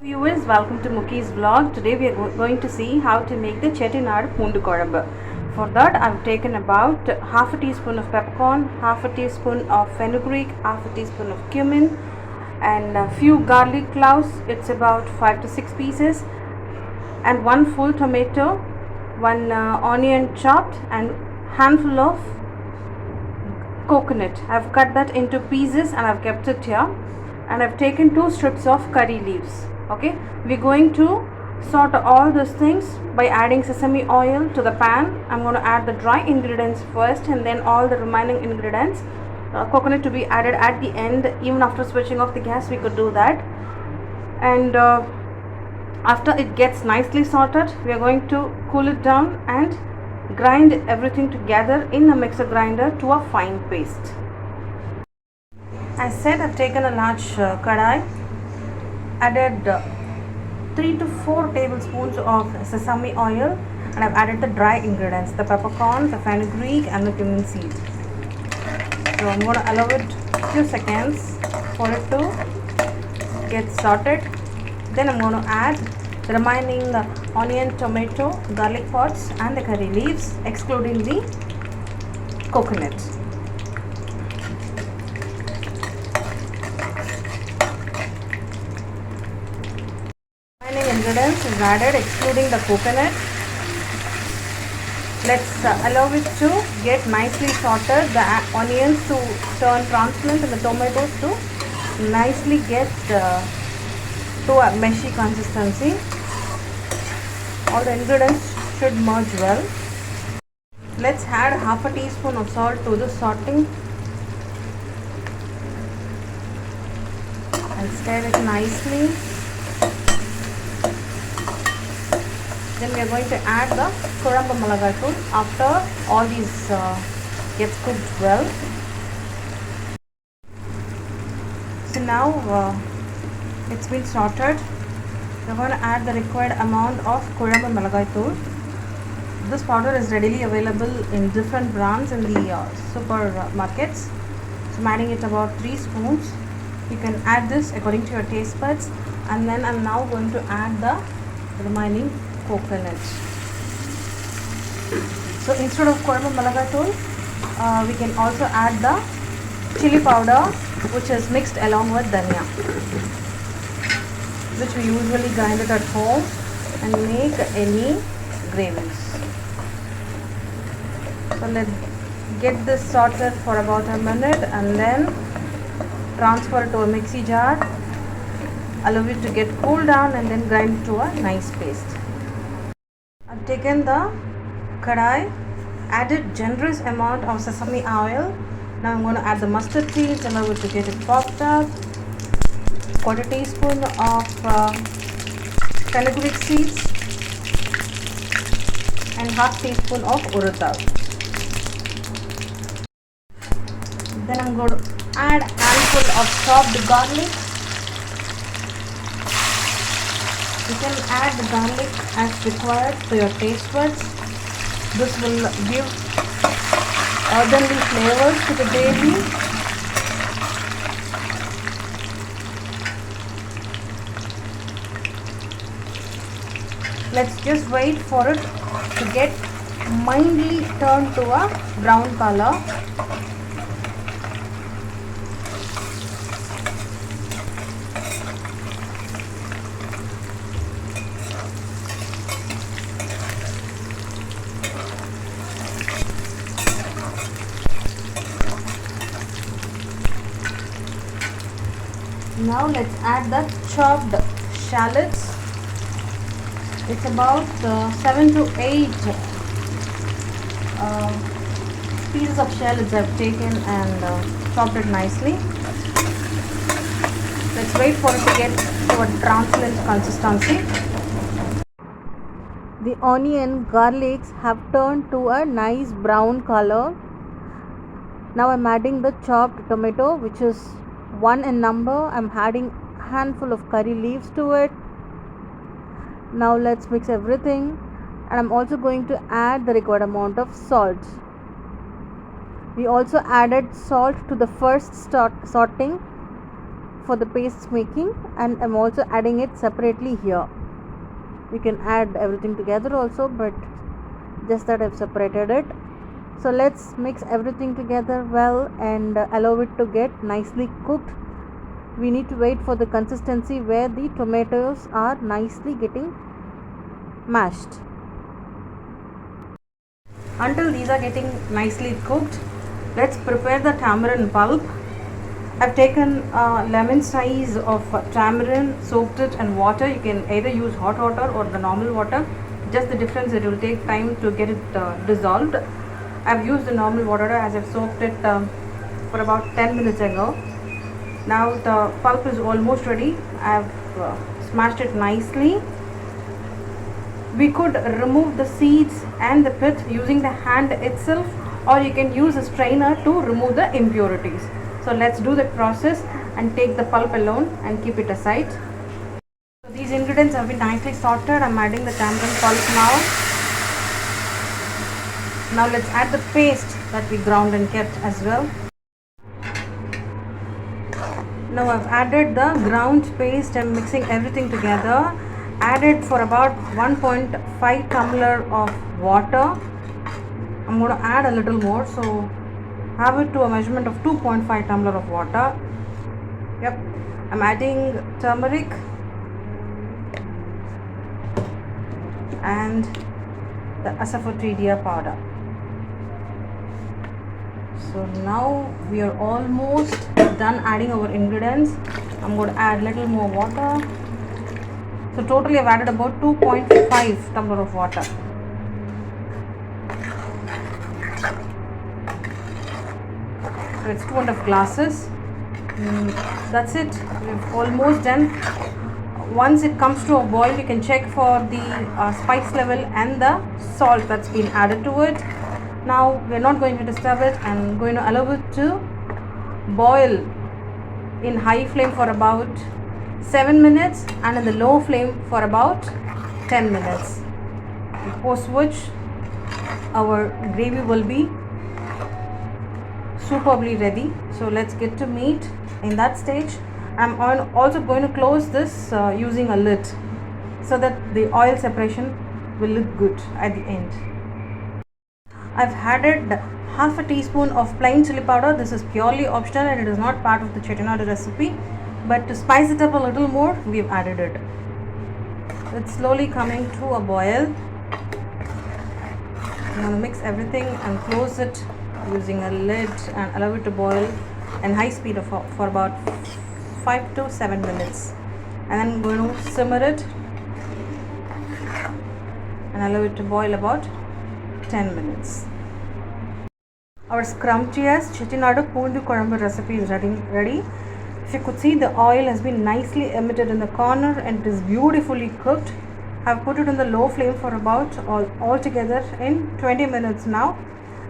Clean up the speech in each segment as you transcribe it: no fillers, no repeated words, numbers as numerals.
Viewers, welcome to Mukki's vlog. Today we are going to see how to make the Chettinad Poondu Khuzhambhu. For that I have taken about half a teaspoon of peppercorn, half a teaspoon of fenugreek, half a teaspoon of cumin and a few garlic cloves. It's about 5 to 6 pieces and one full tomato, one onion chopped and handful of coconut. I've cut that into pieces and I've kept it here, and I've taken 2 strips of curry leaves. Okay, we're going to sort all those things by adding sesame oil to the pan. I'm going to add the dry ingredients first and then all the remaining ingredients. Coconut to be added at the end. Even after switching off the gas we could do that. And after it gets nicely sorted, we are going to cool it down and grind everything together in a mixer grinder to a fine paste. As said, I've taken a large kadai, added 3 to 4 tablespoons of sesame oil, and I've added the dry ingredients, the peppercorn, the fenugreek and the cumin seed. So I'm going to allow it a few seconds for it to get sorted. Then I'm going to add the remaining onion, tomato, garlic pods and the curry leaves, excluding the coconut. Remaining ingredients is added, excluding the coconut. Let's allow it to get nicely sorted, the onions to turn translucent and the tomatoes to nicely get to a meshy consistency. All the ingredients should merge well. Let's add half a teaspoon of salt to the sorting and stir it nicely. Then we are going to add the Khuzhambhu after all these gets cooked well. So now it's been sorted. We're going to add the required amount of Khuzhambhu. This powder is readily available in different brands in the supermarkets. So I'm adding it about 3 spoons. You can add this according to your taste buds, and then I'm now going to add the remaining coconut. So instead of Khuzhambhu we can also add the chili powder, which is mixed along with dhania, which we usually grind it at home and make any gravies. So let's get this sorted for about a minute and then transfer it to a mixie jar, allow it to get cooled down and then grind it to a nice paste. I've taken the kadai, added generous amount of sesame oil. Now I'm going to add the mustard seeds, allow it to get it popped up. Quarter teaspoon of fenugreek seeds and half teaspoon of urad dal. Then I'm going to add a handful of chopped garlic. You can add the garlic as required to your taste buds. This will give earthenly flavors to the gravy. Let's just wait for it to get mildly turned to a brown color. Now let's add the chopped shallots. It's about 7 to 8 pieces of shallots I've taken and chopped it nicely. Let's wait for it to get to a translucent consistency. The onion, garlics have turned to a nice brown color. Now I'm adding the chopped tomato, which is 1 in number. I'm adding a handful of curry leaves to it. Now let's mix everything, and I'm also going to add the required amount of salt. We also added salt to the first sorting for the paste making, and I'm also adding it separately here. You can add everything together also, but just that I've separated it. So let's mix everything together well and allow it to get nicely cooked. We need to wait for the consistency where the tomatoes are nicely getting mashed. Until these are getting nicely cooked, let's prepare the tamarind pulp. I've taken lemon size of tamarind, soaked it in water. You can either use hot water or the normal water. Just the difference, it will take time to get it dissolved. I've used the normal water as I've soaked it for about 10 minutes ago. Now the pulp is almost ready. I've smashed it nicely. We could remove the seeds and the pit using the hand itself, or you can use a strainer to remove the impurities. So let's do that process and take the pulp alone and keep it aside. So these ingredients have been nicely sorted. I'm adding the tamarind pulp now. Now let's add the paste that we ground and kept as well. Now I've added the ground paste and mixing everything together. Added for about 1.5 tumbler of water. I'm going to add a little more, so have it to a measurement of 2.5 tumbler of water. Yep, I'm adding turmeric and the asafoetida powder. So now we are almost done adding our ingredients. I'm going to add a little more water. So totally I've added about 2.5 tumbler of water. So it's 2.5 glasses. That's it. We've almost done. Once it comes to a boil, you can check for the spice level and the salt that's been added to it. Now we're not going to disturb it and going to allow it to boil in high flame for about 7 minutes and in the low flame for about 10 minutes. Post which our gravy will be superbly ready. So let's get to meat. In that stage, I'm also going to close this using a lid so that the oil separation will look good at the end. I've added half a teaspoon of plain chili powder. This is purely optional and it is not part of the Chettinad recipe, but to spice it up a little more, we've added it. It's slowly coming to a boil. I'm going to mix everything and close it using a lid and allow it to boil in high speed for about 5 to 7 minutes. And then I'm going to simmer it and allow it to boil about 10 minutes. Our scrumptious Chettinad Poondu Khuzhambhu recipe is ready. If you could see, the oil has been nicely emitted in the corner and it is beautifully cooked. I've put it on the low flame for about altogether in 20 minutes now,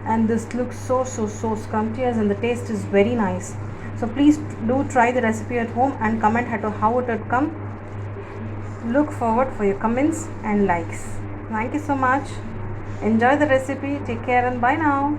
and this looks so scrumptious and the taste is very nice. So please do try the recipe at home and comment how it would come. Look forward for your comments and likes. Thank you so much. Enjoy the recipe. Take care and bye now.